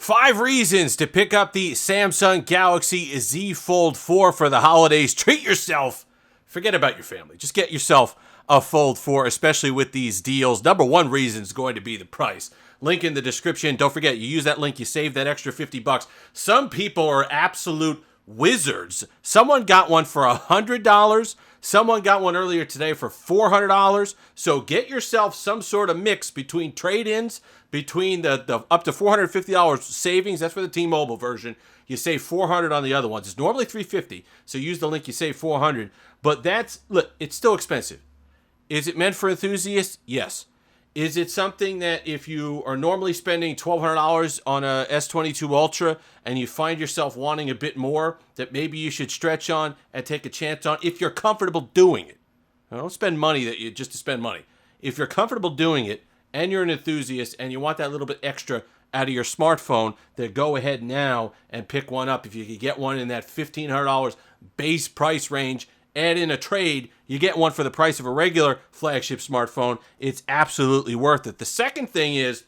5 reasons to pick up the Samsung Galaxy Z Fold 4 for the holidays. Treat yourself. Forget about your family. Just get yourself a Fold 4, especially with these deals. Number 1 reason is going to be the price. Link in the description. Don't forget, you use that link, you save that extra $50. Some people are absolute wizards. Someone got one for $100. Someone got one earlier today for $400. So get yourself some sort of mix between trade-ins, between the up to $450 savings. That's for the T-Mobile version. You save $400 on the other ones. It's normally $350. So use the link, you save $400. But look, it's still expensive. Is it meant for enthusiasts? Yes. Is it something that if you are normally spending $1,200 on a S22 Ultra and you find yourself wanting a bit more, that maybe you should stretch on and take a chance on if you're comfortable doing it? Now, don't spend money just to spend money. If you're comfortable doing it and you're an enthusiast and you want that little bit extra out of your smartphone, then go ahead now and pick one up. If you could get one in that $1,500 base price range, add in a trade, you get one for the price of a regular flagship smartphone. It's absolutely worth it. The second thing is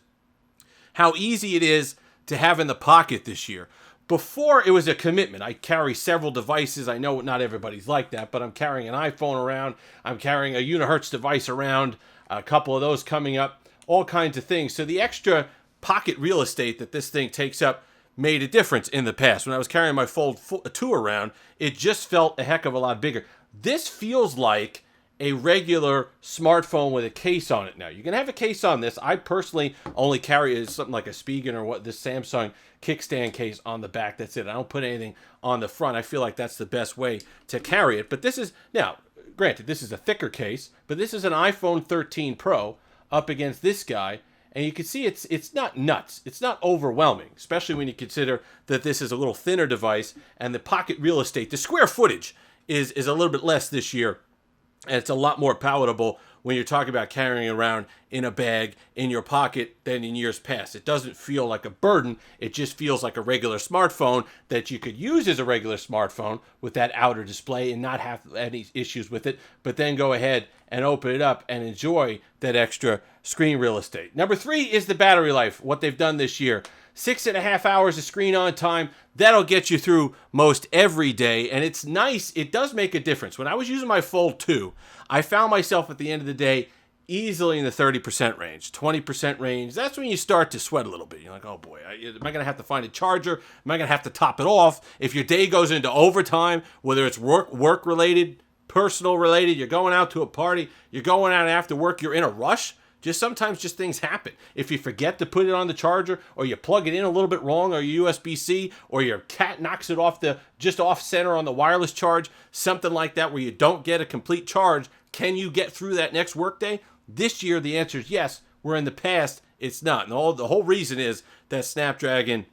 how easy it is to have in the pocket this year. Before, it was a commitment. I carry several devices. I know not everybody's like that, but I'm carrying an iPhone around. I'm carrying a Unihertz device around, a couple of those coming up, all kinds of things. So the extra pocket real estate that this thing takes up made a difference in the past. When I was carrying my Fold 2 around, it just felt a heck of a lot bigger. This feels like a regular smartphone with a case on it now. You can have a case on this. I personally only carry something like a Spigen or this Samsung kickstand case on the back. That's it. I don't put anything on the front. I feel like that's the best way to carry it. But this is, now, granted, this is a thicker case, but this is an iPhone 13 Pro up against this guy. And you can see it's not nuts. It's not overwhelming, especially when you consider that this is a little thinner device and the pocket real estate, the square footage is a little bit less this year. And it's a lot more palatable when you're talking about carrying around in a bag in your pocket than in years past. It doesn't feel like a burden. It just feels like a regular smartphone that you could use as a regular smartphone with that outer display and not have any issues with it, but then go ahead and open it up and enjoy that extra screen real estate. Number 3 is the battery life, what they've done this year. 6.5 hours of screen on time. That'll get you through most every day. And it's nice. It does make a difference. When I was using my Fold 2, I found myself at the end of the day easily in the 30% range, 20% range. That's when you start to sweat a little bit. You're like, oh boy, am I going to have to find a charger? Am I going to have to top it off? If your day goes into overtime, whether it's work related, personal related, you're going out to a party, you're going out after work, you're in a rush. Sometimes things happen. If you forget to put it on the charger, or you plug it in a little bit wrong, or USB-C, or your cat knocks it off center on the wireless charge, something like that where you don't get a complete charge, can you get through that next workday? This year, the answer is yes. Where in the past, it's not. And the whole reason is that Snapdragon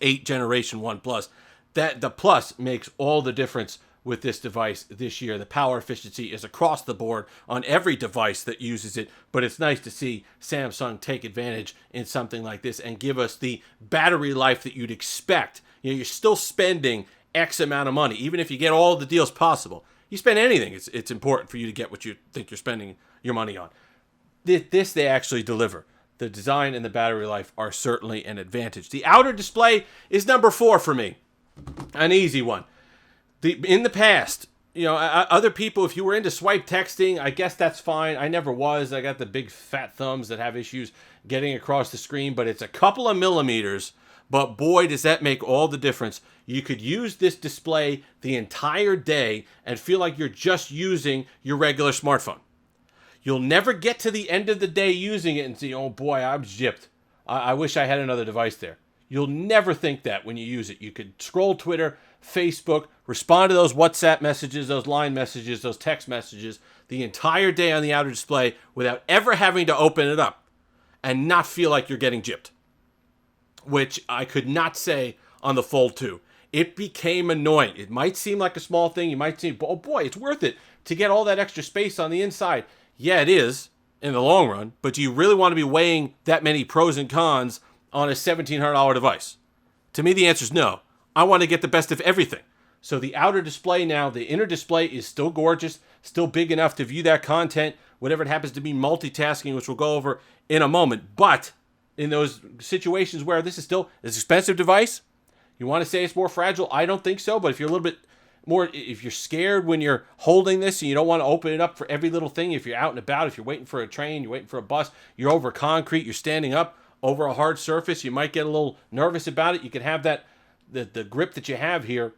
8 Generation 1 Plus, that the Plus makes all the difference with this device this year. The power efficiency is across the board on every device that uses it, but it's nice to see Samsung take advantage in something like this and give us the battery life that you'd expect. You're still spending X amount of money, even if you get all the deals possible. You spend anything, it's important for you to get what you think you're spending your money on. This they actually deliver. The design and the battery life are certainly an advantage. The outer display is number 4 for me. An easy one. In the past, other people, if you were into swipe texting, I guess that's fine. I never was. I got the big fat thumbs that have issues getting across the screen, but it's a couple of millimeters. But boy, does that make all the difference. You could use this display the entire day and feel like you're just using your regular smartphone. You'll never get to the end of the day using it and see, oh boy, I'm gypped. I wish I had another device there. You'll never think that when you use it. You could scroll Twitter, Facebook, respond to those WhatsApp messages, those line messages, those text messages the entire day on the outer display without ever having to open it up and not feel like you're getting gypped, which I could not say on the Fold 2. It became annoying. It might seem like a small thing. You might think, oh boy, it's worth it to get all that extra space on the inside. Yeah, it is in the long run, but do you really want to be weighing that many pros and cons on a $1,700 device? To me, the answer is no. I want to get the best of everything. So the outer display now, the inner display is still gorgeous, still big enough to view that content, whatever it happens to be multitasking, which we'll go over in a moment. But in those situations where this is still an expensive device. You want to say it's more fragile? I don't think so, but if you're a little bit more, if you're scared when you're holding this and you don't want to open it up for every little thing, if you're out and about, if you're waiting for a train, you're waiting for a bus, you're over concrete, you're standing up over a hard surface, you might get a little nervous about it. You can have that, the grip that you have here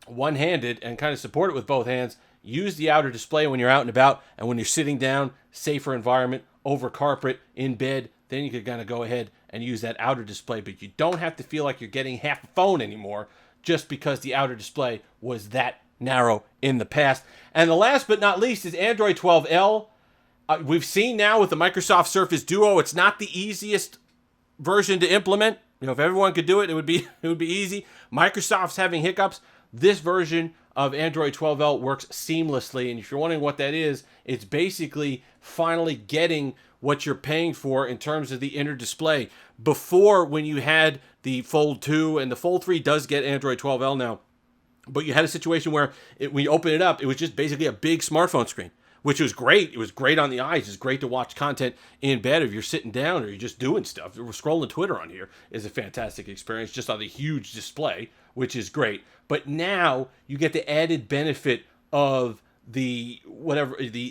one-handed and kind of support it with both hands. Use the outer display when you're out and about, and when you're sitting down, safer environment, over carpet, in bed, then you could kind of go ahead and use that outer display, but you don't have to feel like you're getting half a phone anymore just because the outer display was that narrow in the past. And the last but not least is Android 12L. We've seen now with the Microsoft Surface Duo, it's not the easiest version to implement. You know, if everyone could do it, it would be easy. Microsoft's having hiccups. This version of Android 12L works seamlessly, and if you're wondering what that is, it's basically finally getting what you're paying for in terms of the inner display. Before, when you had the Fold 2, and the Fold 3 does get Android 12L now, but you had a situation where when you open it up, it was just basically a big smartphone screen, which was great. It was great on the eyes. It's great to watch content in bed if you're sitting down or you're just doing stuff. Scrolling Twitter on here is a fantastic experience just on the huge display, which is great. But now you get the added benefit of the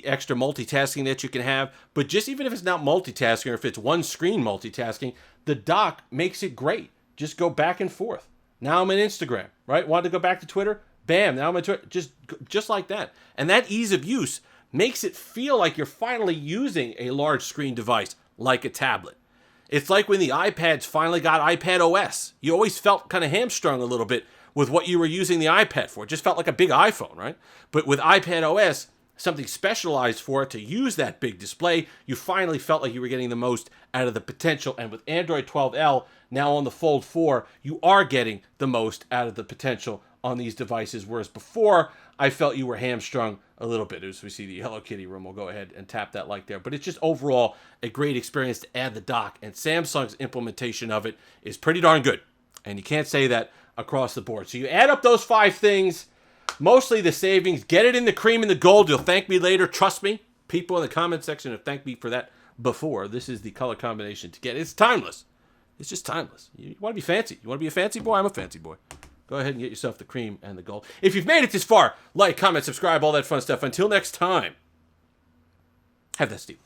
extra multitasking that you can have. But just even if it's not multitasking, or if it's one screen multitasking, the dock makes it great. Just go back and forth. Now I'm on Instagram, right? Wanted to go back to Twitter? Bam, now I'm on Twitter. Just like that. And that ease of use makes it feel like you're finally using a large screen device like a tablet. It's like when the iPads finally got iPad OS. You always felt kind of hamstrung a little bit with what you were using the iPad for. It just felt like a big iPhone, right? But with iPad OS, something specialized for it to use that big display, you finally felt like you were getting the most out of the potential. And with Android 12L now on the Fold 4, you are getting the most out of the potential on these devices, whereas before, I felt you were hamstrung a little bit. As we see the Hello Kitty room, we'll go ahead and tap that like there. But it's just overall a great experience to add the dock, and Samsung's implementation of it is pretty darn good. And you can't say that across the board. So you add up those 5 things, mostly the savings, get it in the cream and the gold. You'll thank me later. Trust me. People in the comment section have thanked me for that before. This is the color combination to get. It's timeless. It's just timeless. You want to be fancy. You want to be a fancy boy? I'm a fancy boy. Go ahead and get yourself the cream and the gold. If you've made it this far, like, comment, subscribe, all that fun stuff. Until next time, have that Steve.